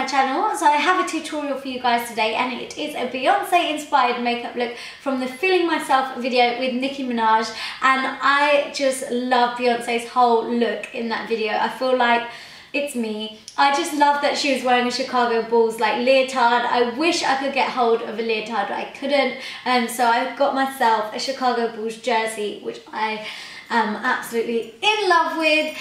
channel. So I have a tutorial for you guys today, and it is a Beyonce inspired makeup look from the Feeling Myself video with Nicki Minaj, and I just love Beyonce's whole look in that video. I feel like it's me. I just love that she was wearing a Chicago Bulls like leotard. I wish I could get hold of a leotard, but I couldn't, so I got myself a Chicago Bulls jersey, which I am absolutely in love with,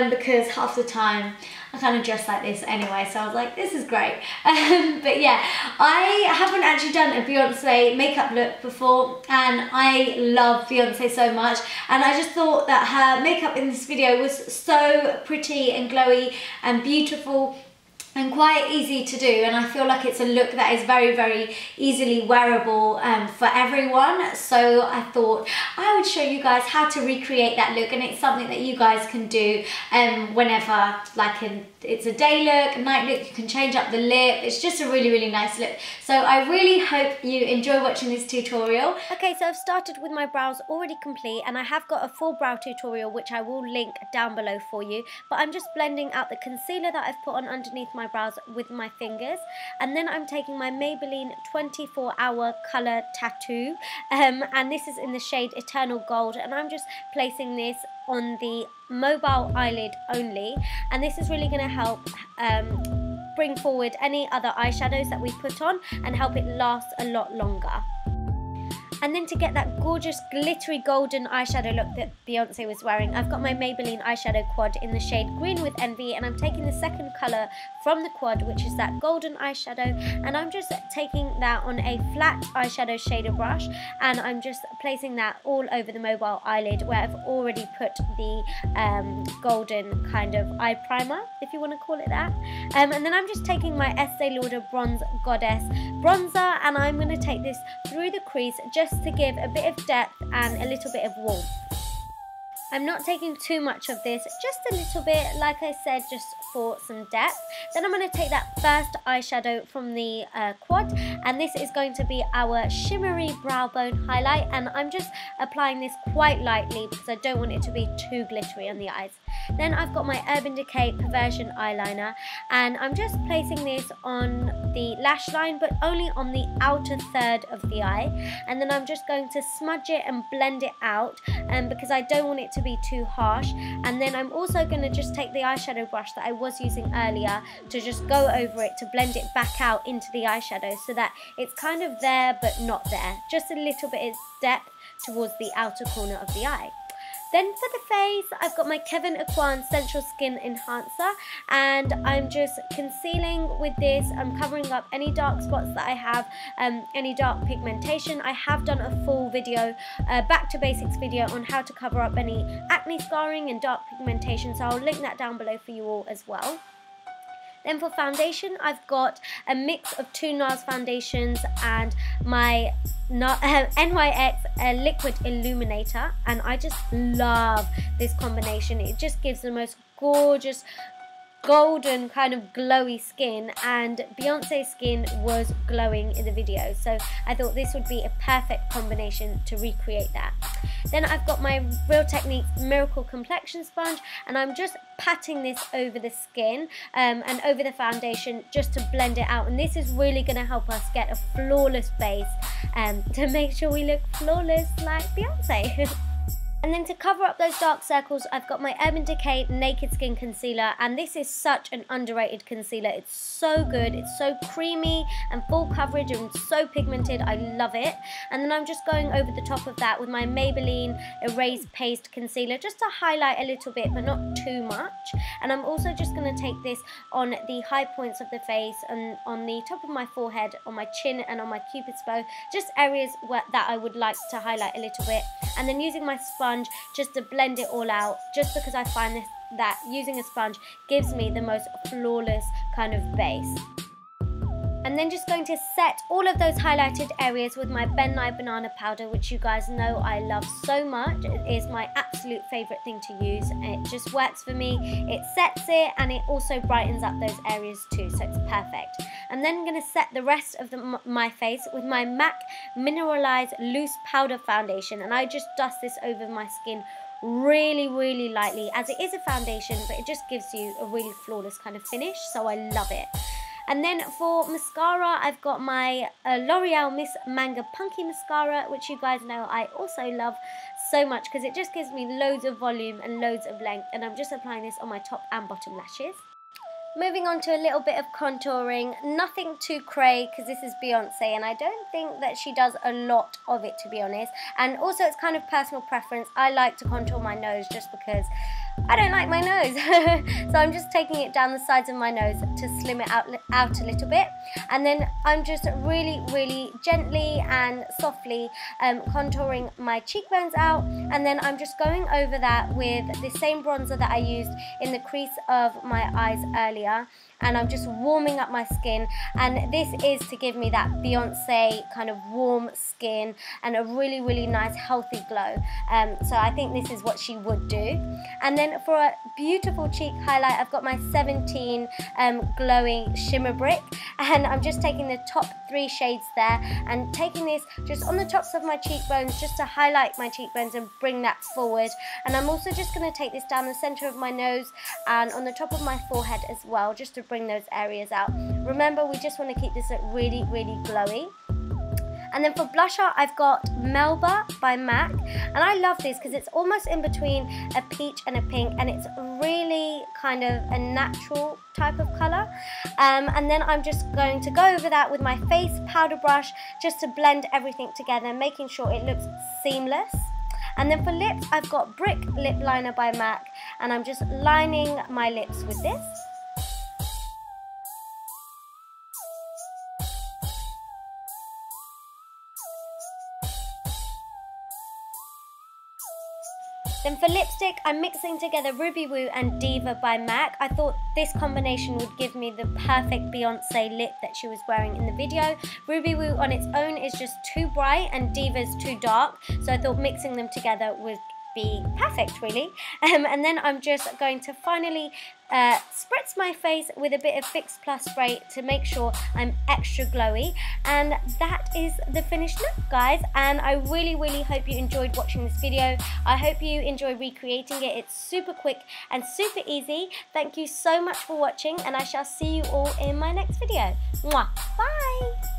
because half the time I kind of dress like this anyway, so I was like, this is great. But yeah, I haven't actually done a Beyonce makeup look before, and I love Beyonce so much, and I just thought that her makeup in this video was so pretty and glowy and beautiful and quite easy to do, and I feel like it's a look that is very, very easily wearable for everyone. So I thought I would show you guys how to recreate that look, and it's something that you guys can do whenever, like it's a day look, a night look. You can change up the lip. It's just a really, really nice look. So I really hope you enjoy watching this tutorial. Okay, so I've started with my brows already complete, and I have got a full brow tutorial which I will link down below for you, but I'm just blending out the concealer that I've put on underneath my brows with my fingers, and then I'm taking my Maybelline 24-hour color tattoo, and this is in the shade Eternal Gold, and I'm just placing this on the mobile eyelid only, and this is really going to help bring forward any other eyeshadows that we put on and help it last a lot longer. And then to get that gorgeous glittery golden eyeshadow look that Beyonce was wearing, I've got my Maybelline eyeshadow quad in the shade Green with Envy, and I'm taking the second colour from the quad, which is that golden eyeshadow, and I'm just taking that on a flat eyeshadow shader brush, and I'm just placing that all over the mobile eyelid where I've already put the golden kind of eye primer, if you want to call it that. And then I'm just taking my Estee Lauder Bronze Goddess bronzer, and I'm going to take this through the crease just to give a bit of depth and a little bit of warmth. I'm not taking too much of this, just a little bit, like I said, just for some depth. Then I'm going to take that first eyeshadow from the quad, and this is going to be our shimmery brow bone highlight, and I'm just applying this quite lightly because I don't want it to be too glittery on the eyes. Then I've got my Urban Decay Perversion eyeliner, and I'm just placing this on the lash line, but only on the outer third of the eye, and then I'm just going to smudge it and blend it out, because I don't want it to be too harsh. And then I'm also going to just take the eyeshadow brush that I was using earlier to just go over it to blend it back out into the eyeshadow, so that it's kind of there but not there, just a little bit of depth towards the outer corner of the eye. Then for the face, I've got my Kevyn Aucoin Sensual Skin Enhancer, and I'm just concealing with this. I'm covering up any dark spots that I have, any dark pigmentation. I have done a full video, back to basics video, on how to cover up any acne scarring and dark pigmentation, so I'll link that down below for you all as well. Then for foundation, I've got a mix of two NARS foundations and my NYX Liquid Illuminator, and I just love this combination. It just gives the most gorgeous golden kind of glowy skin, and Beyonce's skin was glowing in the video, so I thought this would be a perfect combination to recreate that. Then I've got my Real Techniques Miracle Complexion Sponge, and I'm just patting this over the skin and over the foundation just to blend it out, and this is really going to help us get a flawless base to make sure we look flawless like Beyonce. And then to cover up those dark circles, I've got my Urban Decay Naked Skin Concealer, and this is such an underrated concealer. It's so good, it's so creamy and full coverage and so pigmented. I love it. And then I'm just going over the top of that with my Maybelline Erase Paste Concealer, just to highlight a little bit but not too much. And I'm also just going to take this on the high points of the face and on the top of my forehead, on my chin and on my cupid's bow, just areas that I would like to highlight a little bit. And then using my sponge just to blend it all out, just because I find that using a sponge gives me the most flawless kind of base. And then just going to set all of those highlighted areas with my Ben Nye Banana Powder, which you guys know I love so much. It is my absolute favourite thing to use. It just works for me. It sets it, and it also brightens up those areas too, so it's perfect. And then I'm going to set the rest of my face with my MAC Mineralized Loose Powder Foundation, and I just dust this over my skin really, really lightly, as it is a foundation, but it just gives you a really flawless kind of finish, so I love it. And then for mascara, I've got my L'Oreal Miss Manga Punky Mascara, which you guys know I also love so much because it just gives me loads of volume and loads of length, and I'm just applying this on my top and bottom lashes. Moving on to a little bit of contouring, nothing too cray because this is Beyonce and I don't think that she does a lot of it, to be honest. And also it's kind of personal preference. I like to contour my nose just because I don't like my nose. So I'm just taking it down the sides of my nose to slim it out a little bit. And then I'm just really gently and softly contouring my cheekbones out. And then I'm just going over that with the same bronzer that I used in the crease of my eyes earlier. And I'm just warming up my skin, and this is to give me that Beyonce kind of warm skin and a really nice healthy glow. So I think this is what she would do. And then for a beautiful cheek highlight, I've got my 17 glowing shimmer brick, and I'm just taking the top 3 shades there and taking this just on the tops of my cheekbones just to highlight my cheekbones and bring that forward. And I'm also just going to take this down the center of my nose and on the top of my forehead as well, just to bring those areas out. Remember, we just want to keep this really glowy. And then for blusher, I've got Melba by MAC, and I love this because it's almost in between a peach and a pink, and it's really kind of a natural type of colour. And then I'm just going to go over that with my face powder brush just to blend everything together, making sure it looks seamless. And then for lips, I've got Brick Lip Liner by MAC, and I'm just lining my lips with this. Then for lipstick, I'm mixing together Ruby Woo and Diva by MAC. I thought this combination would give me the perfect Beyonce lip that she was wearing in the video. Ruby Woo on its own is just too bright and Diva's too dark, so I thought mixing them together would be perfect, really. And then I'm just going to finally spritz my face with a bit of Fix Plus spray to make sure I'm extra glowy. And that is the finished look, guys, and I really hope you enjoyed watching this video. I hope you enjoy recreating it. It's super quick and super easy. Thank you so much for watching, and I shall see you all in my next video. Mwah! Bye!